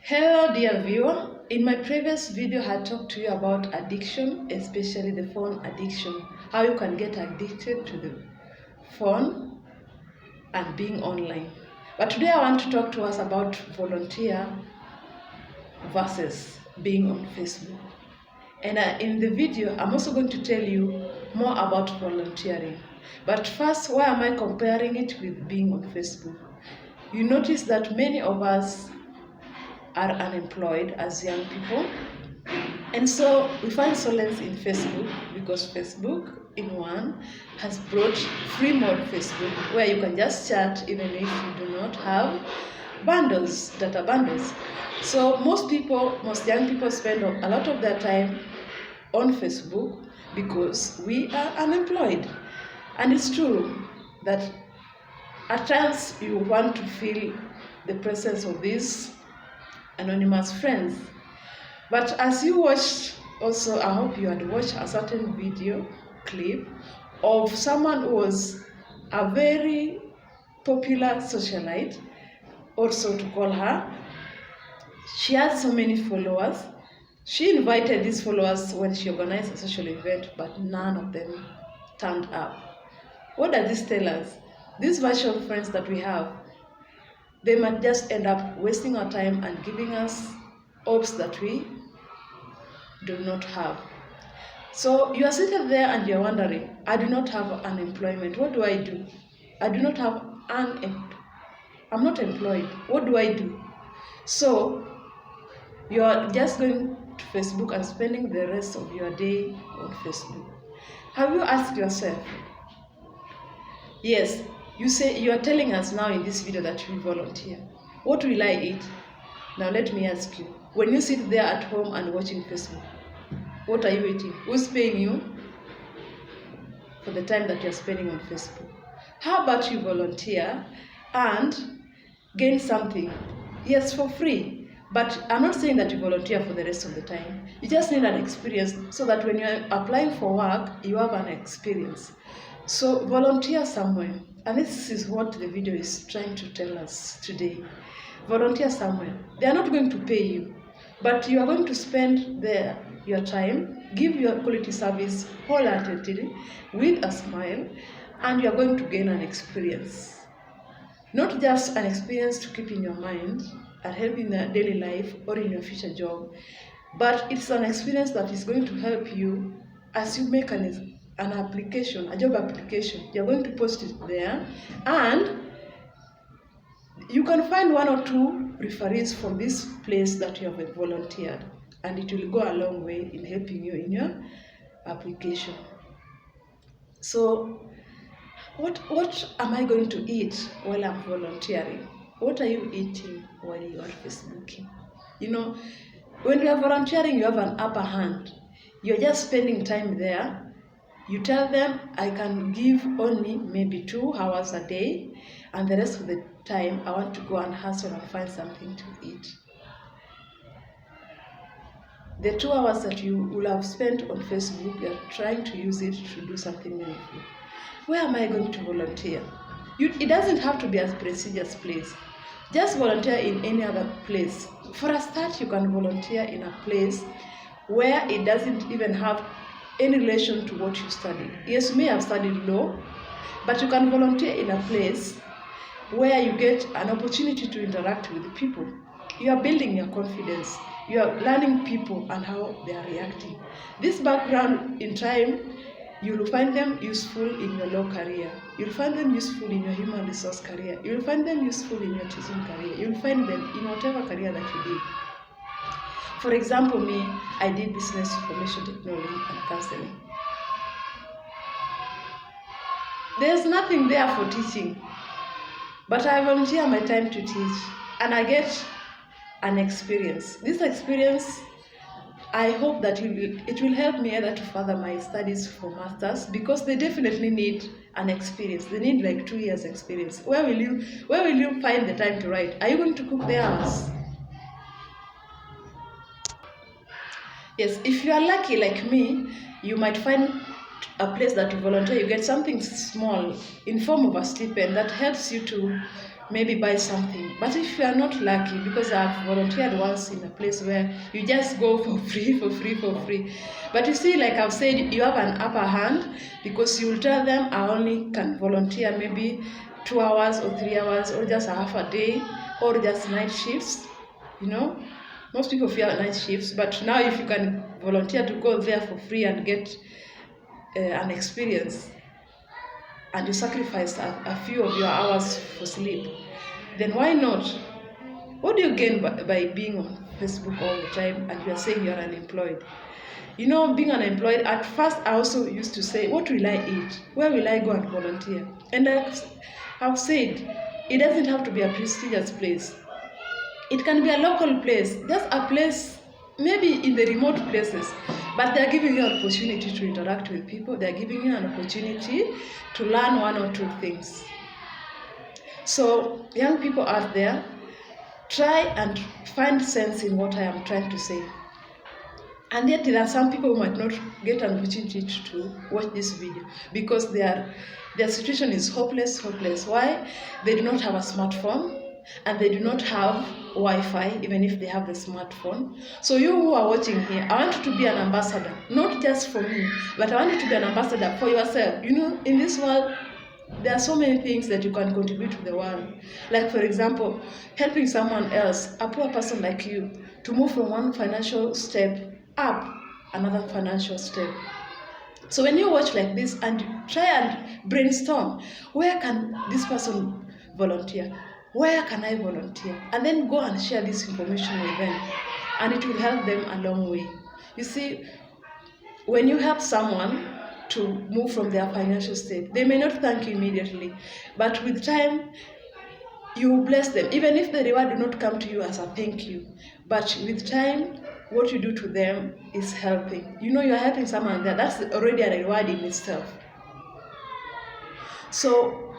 Hello dear viewer, in my previous video I talked to you about addiction, especially the phone addiction, how you can get addicted to the phone and being online. But today I want to talk to us about volunteer versus being on Facebook. And in the video I'm also going to tell you more about volunteering. But first, why am I comparing it with being on Facebook? You notice that many of us are unemployed as young people, and so we find solace in Facebook because Facebook in one has brought free mode Facebook where you can just chat even if you do not have data bundles. So most young people spend a lot of their time on Facebook because we are unemployed. And it's true that at times you want to feel the presence of these anonymous friends. But as you watched, also I hope you had watched a certain video clip of someone who was a very popular socialite, also to call her. She had so many followers. She invited these followers when she organized a social event, but none of them turned up. What does this tell us? These virtual friends that we have, they might just end up wasting our time and giving us hopes that we do not have. So you are seated there and you're wondering, I do not have unemployment. What do I do? I do not have I'm not employed. What do I do? So you are just going to Facebook and spending the rest of your day on Facebook. Have you asked yourself? Yes, you are telling us now in this video that you volunteer. What will I eat? Now let me ask you, when you sit there at home and watching Facebook, what are you eating? Who's paying you for the time that you're spending on Facebook? How about you volunteer and gain something? Yes, for free. But I'm not saying that you volunteer for the rest of the time. You just need an experience so that when you're applying for work, you have an experience. So volunteer somewhere. And this is what the video is trying to tell us today. Volunteer somewhere. They are not going to pay you, but you are going to spend your time, give your quality service wholeheartedly with a smile, and you are going to gain an experience. Not just an experience to keep in your mind and help in your daily life or in your future job, but it's an experience that is going to help you as you make an application, a job application. You're going to post it there, and you can find one or two referees from this place that you have volunteered, and it will go a long way in helping you in your application. So what am I going to eat while I'm volunteering? What are you eating while you are Facebooking? You know, when you are volunteering, you have an upper hand. You're just spending time there. You tell them, I can give only maybe 2 hours a day, and the rest of the time I want to go and hustle and find something to eat. The 2 hours that you will have spent on Facebook, you're trying to use it to do something meaningful. Where am I going to volunteer? It doesn't have to be a prestigious place. Just volunteer in any other place. For a start, you can volunteer in a place where it doesn't even have any relation to what you studied. Yes, you may have studied law, but you can volunteer in a place where you get an opportunity to interact with people. You are building your confidence. You are learning people and how they are reacting. This background in time, you will find them useful in your law career. You'll find them useful in your human resource career. You'll find them useful in your teaching career. You'll find them in whatever career that you did. For example, me, I did business information technology and counseling. There's nothing there for teaching, but I volunteer my time to teach, and I get an experience. This experience, I hope that it will help me either to further my studies for masters, because they definitely need an experience. They need like 2 years experience. Where will you find the time to write? Are you going to cook the hours? Yes, if you are lucky like me, you might find a place that you volunteer. You get something small in form of a stipend that helps you to maybe buy something. But if you are not lucky, because I've volunteered once in a place where you just go for free, for free, for free. But you see, like I've said, you have an upper hand because you will tell them I only can volunteer maybe 2 hours or 3 hours or just a half a day or just night shifts, you know. Most people fear night shifts, but now if you can volunteer to go there for free and get an experience, and you sacrifice a few of your hours for sleep, then why not? What do you gain by being on Facebook all the time and you are saying you're unemployed? You know, being unemployed, at first I also used to say, what will I eat? Where will I go and volunteer? And I've said, it doesn't have to be a prestigious place. It can be a local place, just a place, maybe in the remote places, but they're giving you an opportunity to interact with people. They're giving you an opportunity to learn one or two things. So, young people out there, try and find sense in what I am trying to say. And yet there are some people who might not get an opportunity to watch this video because their situation is hopeless. Why? They do not have a smartphone and they do not have Wi-Fi, even if they have the smartphone. So you who are watching here, I want you to be an ambassador, not just for me, but I want you to be an ambassador for yourself. You know, in this world, there are so many things that you can contribute to the world. Like, for example, helping someone else, a poor person like you, to move from one financial step up another financial step. So when you watch like this and you try and brainstorm, where can this person volunteer? Where can I volunteer? And then go and share this information with them. And it will help them a long way. You see, when you help someone to move from their financial state, they may not thank you immediately, but with time, you will bless them, even if the reward do not come to you as a thank you. But with time, what you do to them is helping. You know, you're helping someone there. That's already a reward in itself. So,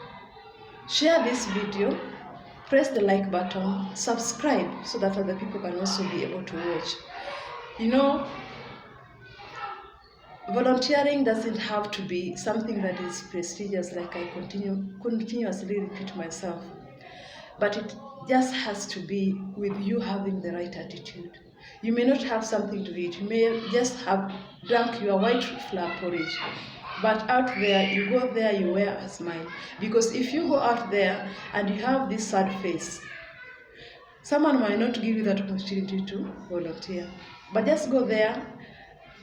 share this video, press the like button, subscribe so that other people can also be able to watch. You know, volunteering doesn't have to be something that is prestigious, like I continuously repeat myself. But it just has to be with you having the right attitude. You may not have something to eat. You may just have drunk your white flour porridge. But out there, you go there, you wear a smile. Because if you go out there and you have this sad face, someone might not give you that opportunity to volunteer. But just go there,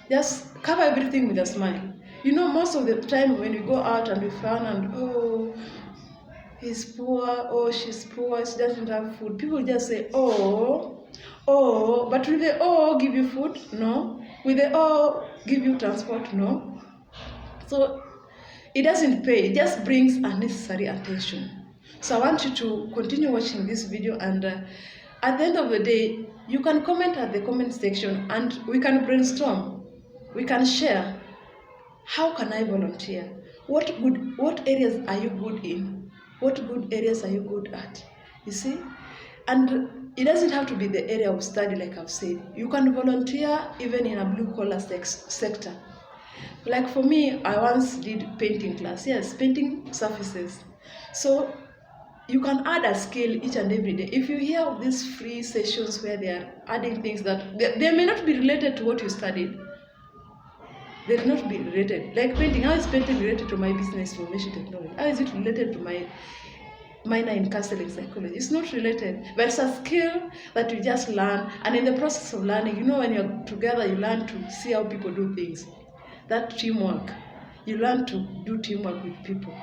just cover everything with a smile. You know, most of the time when we go out and we frown and, oh, he's poor, oh, she's poor, she doesn't have food, people just say, oh, but will they all give you food? No. Will they all give you transport? No. So it doesn't pay, it just brings unnecessary attention. So I want you to continue watching this video, and at the end of the day, you can comment at the comment section and we can brainstorm, we can share. How can I volunteer? What areas are you good in? What good areas are you good at? You see? And it doesn't have to be the area of study, like I've said. You can volunteer even in a blue-collar sector. Like for me, I once did painting class. Yes, painting surfaces. So you can add a skill each and every day. If you hear of these free sessions where they are adding things that they may not be related to what you studied, they will not be related. Like painting, how is painting related to my business information technology? How is it related to my minor in counseling psychology? It's not related, but it's a skill that you just learn. And in the process of learning, you know, when you're together, you learn to see how people do things. That teamwork, you learn to do teamwork with people.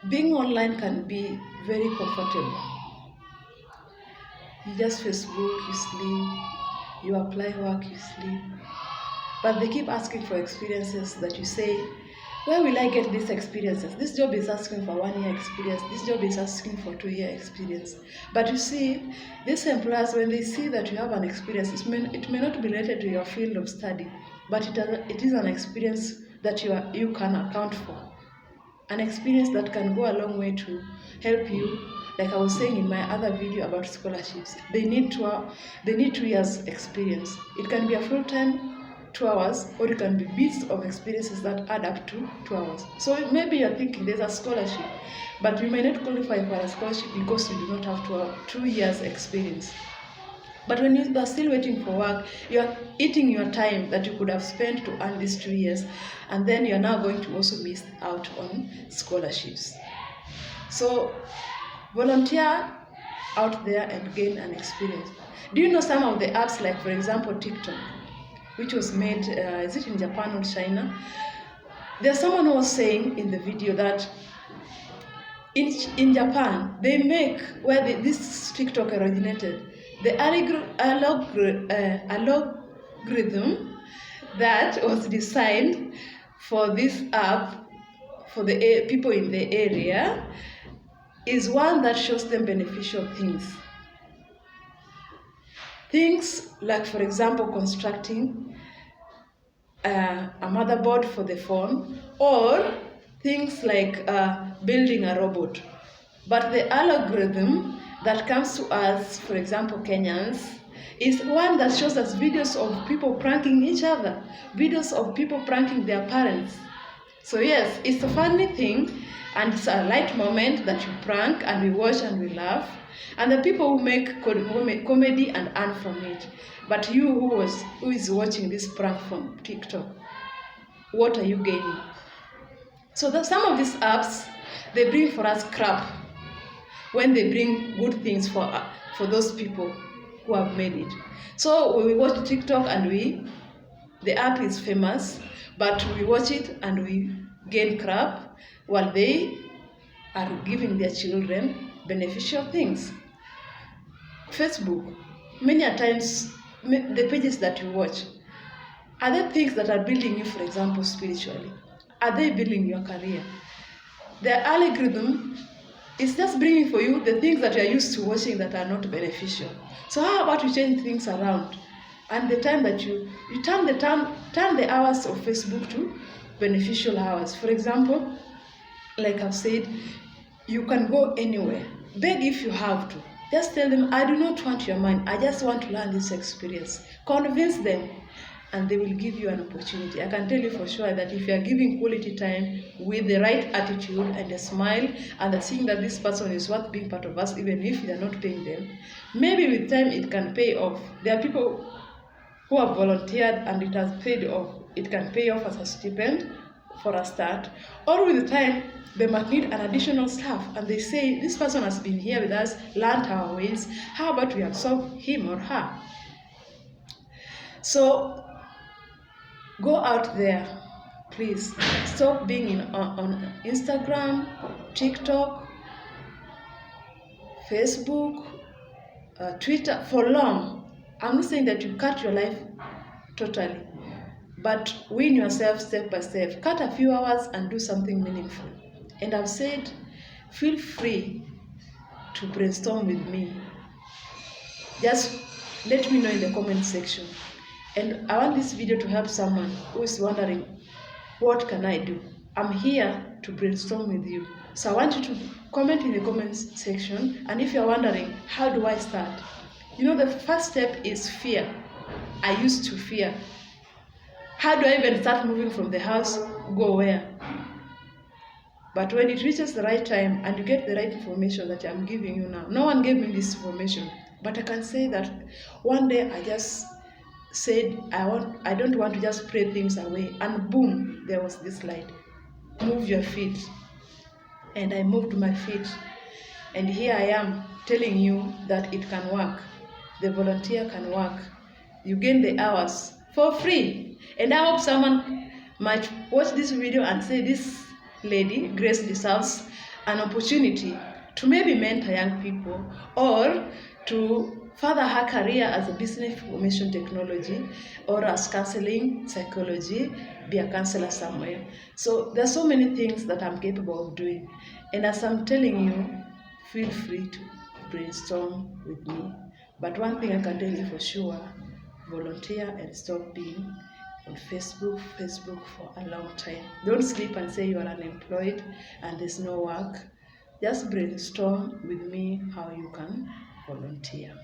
Being online can be very comfortable. You just Facebook, you sleep, you apply work, you sleep. But they keep asking for experiences that you say, where will I get these experiences? This job is asking for 1 year experience. This job is asking for 2 year experience. But you see, these employers, when they see that you have an experience, it may not be related to your field of study, but it is an experience that you can account for. An experience that can go a long way to help you. Like I was saying in my other video about scholarships, they need 2 years experience. It can be a full-time 2 hours, or it can be bits of experiences that add up to 2 hours. So maybe you're thinking there's a scholarship, but you may not qualify for a scholarship because you do not have 2 years experience. But when you are still waiting for work, you are eating your time that you could have spent to earn these 2 years, and then you are now going to also miss out on scholarships. So volunteer out there and gain an experience. Do you know some of the apps, like for example TikTok, which was made, is it in Japan or China? There's someone who was saying in the video that in Japan, they make, where this TikTok originated, the algorithm that was designed for this app, for the people in the area, is one that shows them beneficial things. Things like, for example, constructing a motherboard for the phone, or things like building a robot. But the algorithm that comes to us, for example, Kenyans, is one that shows us videos of people pranking each other, videos of people pranking their parents. So yes, it's a funny thing, and it's a light moment that you prank and we watch and we laugh, and the people who make comedy and earn from it. But you who is watching this prank from TikTok, what are you gaining? So some of these apps, they bring for us crap when they bring good things for those people who have made it. So when we watch TikTok and the app is famous, but we watch it and we gain crap while they are giving their children beneficial things. Facebook, many a times, the pages that you watch, are there things that are building you, for example, spiritually? Are they building your career? The algorithm is just bringing for you the things that you are used to watching that are not beneficial. So how about you change things around? And the time that you turn the hours of Facebook to beneficial hours. For example, like I've said, you can go anywhere. Beg if you have to. Just tell them, I do not want your money. I just want to learn this experience. Convince them, and they will give you an opportunity. I can tell you for sure that if you are giving quality time with the right attitude and a smile, and seeing that this person is worth being part of us, even if you are not paying them, maybe with time it can pay off. There are people who have volunteered and it has paid off. It can pay off as a stipend for a start, or with time they might need an additional staff, and they say, this person has been here with us, learned our ways, how about we absorb him or her? So go out there, please. Stop being on Instagram, TikTok, Facebook, Twitter for long. I'm not saying that you cut your life totally, but win yourself step by step. Cut a few hours and do something meaningful. And I've said, feel free to brainstorm with me. Just let me know in the comment section. And I want this video to help someone who is wondering, what can I do? I'm here to brainstorm with you. So I want you to comment in the comments section. And if you're wondering, how do I start? You know, the first step is fear. I used to fear. How do I even start moving from the house? Go where? But when it reaches the right time and you get the right information that I'm giving you now, no one gave me this information, but I can say that one day I just said, I don't want to just pray things away, and boom, there was this light. Move your feet. And I moved my feet. And here I am telling you that it can work. The volunteer can work. You gain the hours for free. And I hope someone might watch this video and say, this lady, Grace, deserves an opportunity to maybe mentor young people, or to further her career as a business information technology, or as counseling, psychology, be a counselor somewhere. So there's so many things that I'm capable of doing. And as I'm telling you, feel free to brainstorm with me. But one thing I can tell you for sure, volunteer and stop being on Facebook for a long time. Don't sleep and say you are unemployed and there's no work. Just brainstorm with me how you can volunteer.